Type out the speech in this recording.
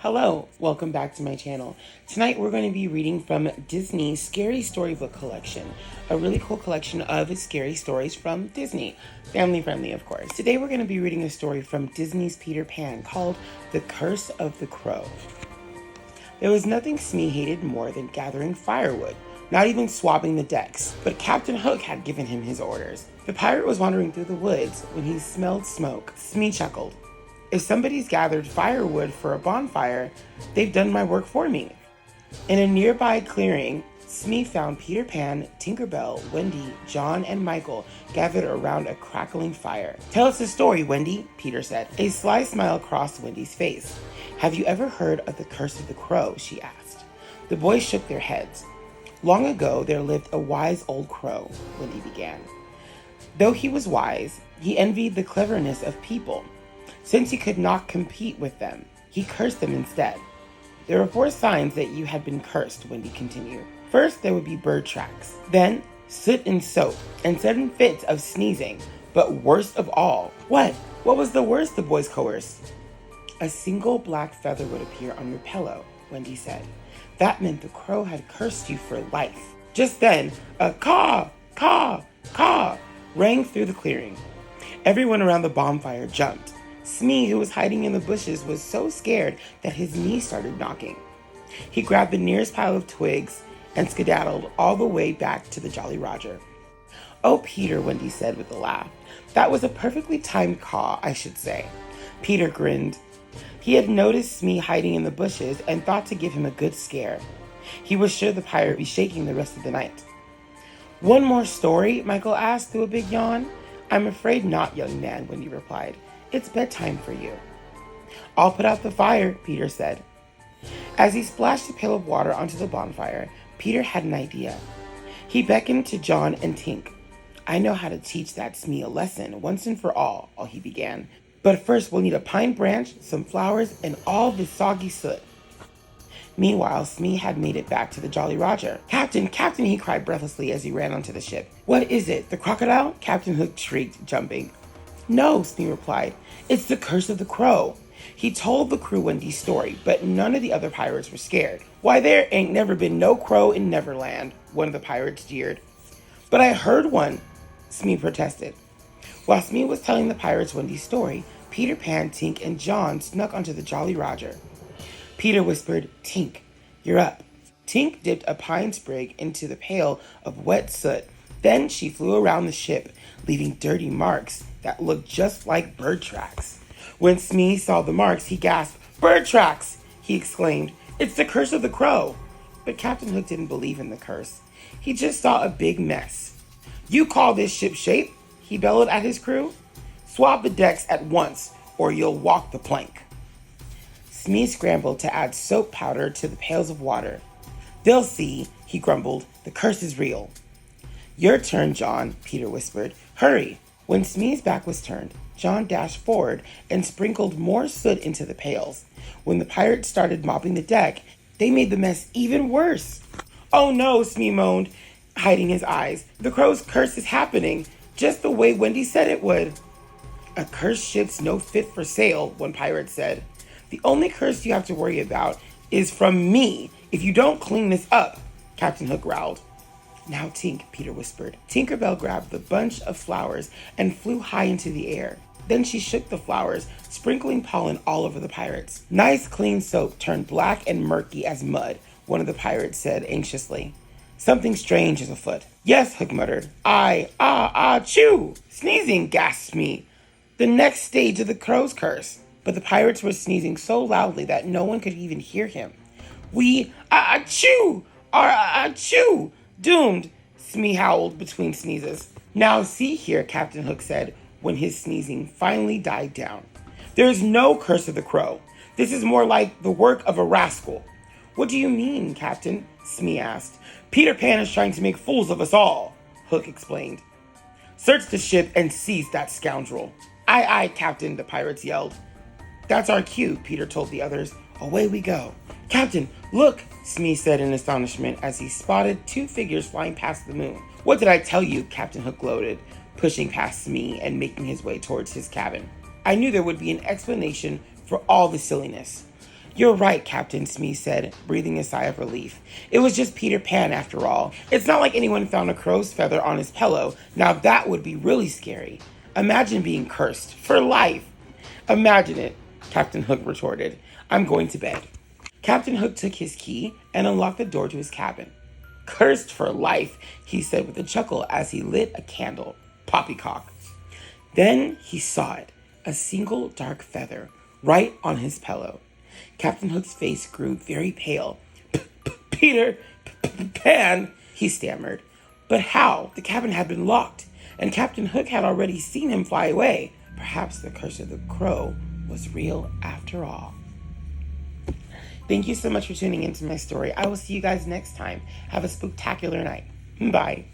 Hello, welcome back to my channel. Tonight we're going to be reading from Disney's Scary Storybook collection, a really cool collection of scary stories from Disney. Family friendly, of course. Today we're going to be reading a story from Disney's Peter Pan called The Curse of the Crow. There was nothing Smee hated more than gathering firewood, not even swabbing the decks, but Captain Hook had given him his orders. The pirate was wandering through the woods when he smelled smoke. Smee chuckled. If somebody's gathered firewood for a bonfire, they've done my work for me. In a nearby clearing, Smee found Peter Pan, Tinker Bell, Wendy, John, and Michael gathered around a crackling fire. Tell us a story, Wendy, Peter said. A sly smile crossed Wendy's face. Have you ever heard of the Curse of the Crow? She asked. The boys shook their heads. Long ago, there lived a wise old crow, Wendy began. Though he was wise, he envied the cleverness of people. Since he could not compete with them, he cursed them instead. There were 4 signs that you had been cursed, Wendy continued. First, there would be bird tracks. Then, soot and soap, and sudden fits of sneezing. But worst of all, what? What was the worst, the boys coerced? A single black feather would appear on your pillow, Wendy said. That meant the crow had cursed you for life. Just then, a caw, caw, caw rang through the clearing. Everyone around the bonfire jumped. Smee, who was hiding in the bushes, was so scared that his knees started knocking. He grabbed the nearest pile of twigs and skedaddled all the way back to the Jolly Roger. Oh, Peter, Wendy said with a laugh. That was a perfectly timed caw, I should say. Peter grinned. He had noticed Smee hiding in the bushes and thought to give him a good scare. He was sure the pirate would be shaking the rest of the night. One more story? Michael asked through a big yawn. I'm afraid not, young man, Wendy replied. It's bedtime for you. I'll put out the fire, Peter said. As he splashed a pail of water onto the bonfire, Peter had an idea. He beckoned to John and Tink. I know how to teach that Smee a lesson once and for all, he began. But first we'll need a pine branch, some flowers, and all the soggy soot. Meanwhile, Smee had made it back to the Jolly Roger. Captain, Captain, he cried breathlessly as he ran onto the ship. What is it, the crocodile? Captain Hook shrieked, jumping. No, Smee replied. It's the Curse of the Crow. He told the crew Wendy's story, but none of the other pirates were scared. Why, there ain't never been no crow in Neverland, one of the pirates jeered. But I heard one, Smee protested. While Smee was telling the pirates Wendy's story, Peter Pan, Tink, and John snuck onto the Jolly Roger. Peter whispered, Tink, you're up. Tink dipped a pine sprig into the pail of wet soot. Then she flew around the ship, leaving dirty marks that looked just like bird tracks. When Smee saw the marks, he gasped, Bird tracks! He exclaimed, It's the Curse of the Crow! But Captain Hook didn't believe in the curse. He just saw a big mess. You call this ship shape? He bellowed at his crew. Swab the decks at once, or you'll walk the plank. Smee scrambled to add soap powder to the pails of water. They'll see, he grumbled. The curse is real. Your turn, John, Peter whispered. Hurry! When Smee's back was turned, John dashed forward and sprinkled more soot into the pails. When the pirates started mopping the deck, they made the mess even worse. Oh no, Smee moaned, hiding his eyes. The crow's curse is happening, just the way Wendy said it would. A cursed ship's no fit for sail, one pirate said. The only curse you have to worry about is from me if you don't clean this up, Captain Hook growled. Now Tink, Peter whispered. Tinker Bell grabbed the bunch of flowers and flew high into the air. Then she shook the flowers, sprinkling pollen all over the pirates. Nice clean soap turned black and murky as mud, one of the pirates said anxiously. Something strange is afoot. Yes, Hook muttered. Chew! Sneezing, gasped Smee. The next stage of the crow's curse. But the pirates were sneezing so loudly that no one could even hear him. We, chew! Chew! Doomed, Smee howled between sneezes. Now see here, Captain Hook said when his sneezing finally died down. There is no curse of the crow. This is more like the work of a rascal. What do you mean, Captain? Smee asked. Peter Pan is trying to make fools of us all, Hook explained. Search the ship and seize that scoundrel. Aye, aye, Captain, the pirates yelled. That's our cue, Peter told the others. Away we go. Captain, look, Smee said in astonishment as he spotted 2 figures flying past the moon. What did I tell you? Captain Hook gloated, pushing past Smee and making his way towards his cabin. I knew there would be an explanation for all the silliness. You're right, Captain, Smee said, breathing a sigh of relief. It was just Peter Pan, after all. It's not like anyone found a crow's feather on his pillow. Now that would be really scary. Imagine being cursed for life. Imagine it, Captain Hook retorted. I'm going to bed. Captain Hook took his key and unlocked the door to his cabin. Cursed for life, he said with a chuckle as he lit a candle. Poppycock. Then he saw it, a single dark feather, right on his pillow. Captain Hook's face grew very pale. Peter Pan, he stammered. But how? The cabin had been locked, and Captain Hook had already seen him fly away. Perhaps the curse of the crow was real after all. Thank you so much for tuning into my story. I will see you guys next time. Have a spooktacular night. Bye.